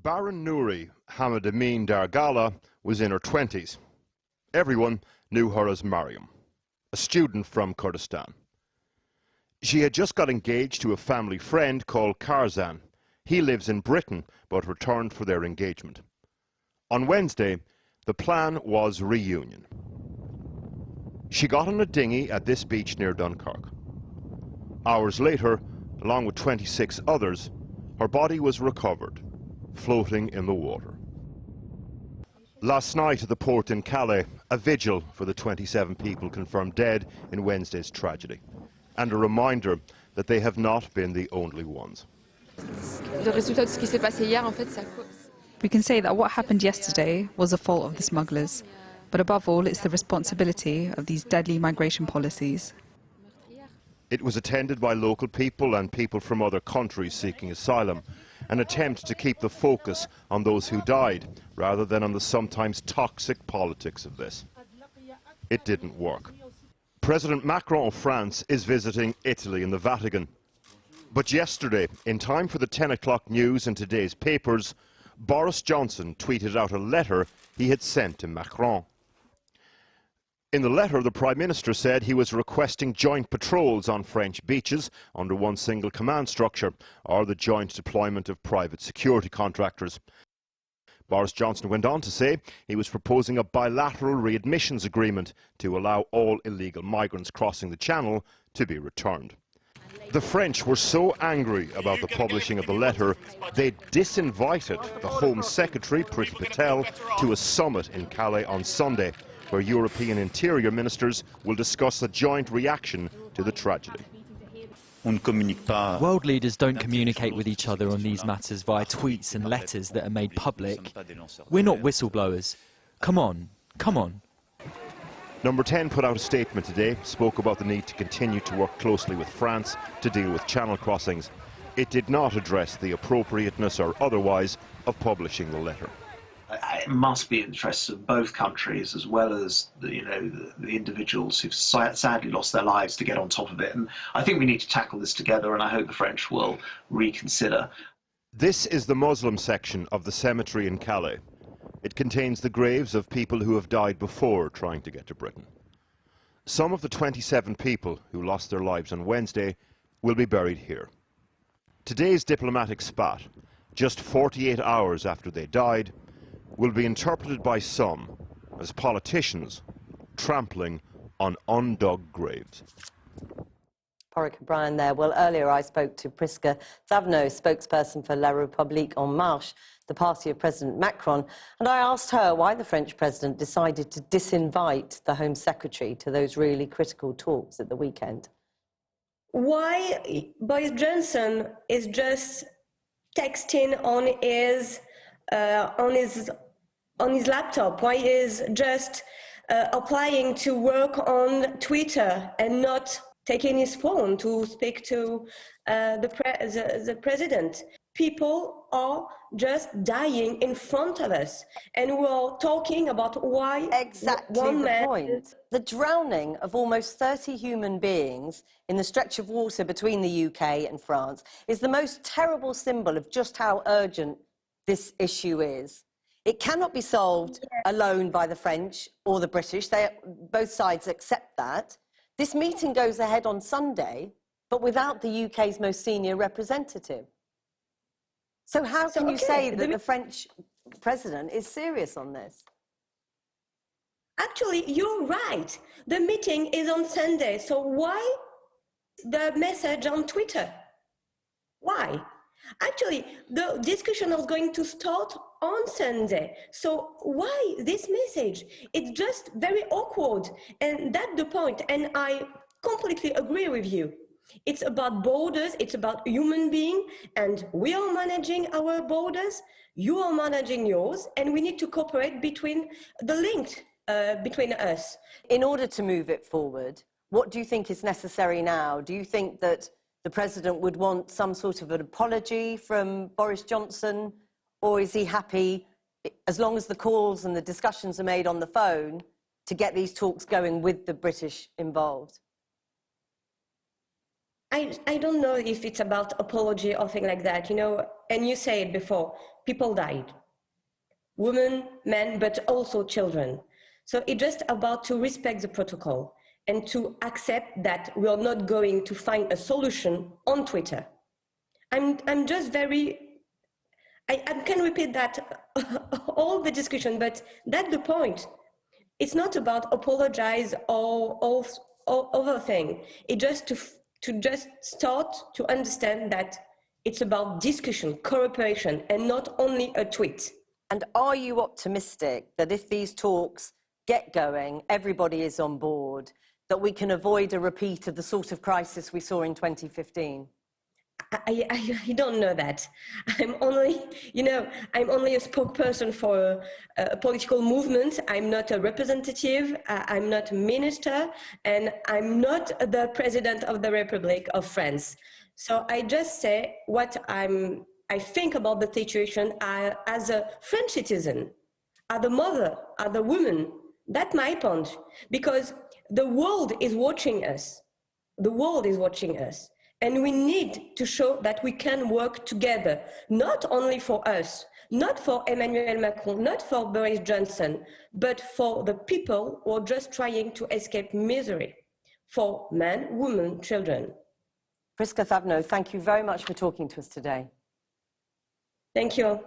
Mariam Nouri Hamadameen Dargala was in her 20s. Everyone knew her as Mariam, a student from Kurdistan. She had just got engaged to a family friend called Karzan. He lives in Britain but returned for their engagement. On Wednesday, the plan was reunion. She got on a dinghy at this beach near Dunkirk. Hours later, along with 26 others, her body was recovered, floating in the water. Last night at the port in Calais, a vigil for the 27 people confirmed dead in Wednesday's tragedy, and a reminder that they have not been the only ones. We can say that what happened yesterday was the fault of the smugglers, but above all, it's the responsibility of these deadly migration policies. It was attended by local people and people from other countries seeking asylum, an attempt to keep the focus on those who died rather than on the sometimes toxic politics of this. It didn't work. President Macron of France is visiting Italy and the Vatican. But yesterday, in time for the 10 o'clock news in today's papers, Boris Johnson tweeted out a letter he had sent to Macron. In the letter, the Prime Minister said he was requesting joint patrols on French beaches under one single command structure, or the joint deployment of private security contractors. Boris Johnson went on to say he was proposing a bilateral readmissions agreement to allow all illegal migrants crossing the Channel to be returned. The French were so angry about the publishing of the letter, they disinvited the Home Secretary, Priti Patel, to a summit in Calais on Sunday, where European interior ministers will discuss a joint reaction to the tragedy. World leaders don't communicate with each other on these matters via tweets and letters that are made public. We're not whistleblowers. Come on, come on. Number 10 put out a statement today, spoke about the need to continue to work closely with France to deal with channel crossings. It did not address the appropriateness or otherwise of publishing the letter. It must be in the interests of both countries, as well as the individuals who've sadly lost their lives, to get on top of it. And I think we need to tackle this together, and I hope the French will reconsider. This is the Muslim section of the cemetery in Calais. It contains the graves of people who have died before trying to get to Britain. Some of the 27 people who lost their lives on Wednesday will be buried here. Today's diplomatic spat, just 48 hours after they died, will be interpreted by some as politicians trampling on undug graves. Porrick O'Brien there. Well, earlier I spoke to Prisca Thavno, spokesperson for La République En Marche, the party of President Macron, and I asked her why the French president decided to disinvite the Home Secretary to those really critical talks at the weekend. Why Boris Johnson is just texting on his laptop? Why is just applying to work on Twitter and not taking his phone to speak to the president? People are just dying in front of us, and we're talking about why exactly one man... the point. The drowning of almost 30 human beings in the stretch of water between the UK and France is the most terrible symbol of just how urgent this issue is. It cannot be solved alone by the French or the British. Both sides accept that. This meeting goes ahead on Sunday, but without the UK's most senior representative. So how can you say that the French president is serious on this? Actually, you're right. The meeting is on Sunday. So why the message on Twitter? Why? Actually, the discussion was going to start on Sunday. So why this message? It's just very awkward. And that's the point. And I completely agree with you. It's about borders, it's about human beings, and we are managing our borders, you are managing yours, and we need to cooperate between the link between us. In order to move it forward, what do you think is necessary now? Do you think that the president would want some sort of an apology from Boris Johnson, or is he happy, as long as the calls and the discussions are made on the phone, to get these talks going with the British involved? I don't know if it's about apology or thing like that, and you say it before. people died. Women, men, but also children. So it's just about to respect the protocol and to accept that we are not going to find a solution on Twitter. I'm just very, I can repeat that all the discussion, but that's the point. It's not about apologize or other thing. It's just to just start to understand that it's about discussion, cooperation, and not only a tweet. And are you optimistic that if these talks get going, everybody is on board, that we can avoid a repeat of the sort of crisis we saw in 2015? I don't know that. I'm only, I'm only a spokesperson for a political movement. I'm not a representative. I'm not a minister, and I'm not the president of the Republic of France. So I just say what I think about the situation as a French citizen, as a mother, as a woman. That's my point, because the world is watching us. The world is watching us. And we need to show that we can work together, not only for us, not for Emmanuel Macron, not for Boris Johnson, but for the people who are just trying to escape misery, for men, women, children. Prisca Thabno, thank you very much for talking to us today. Thank you.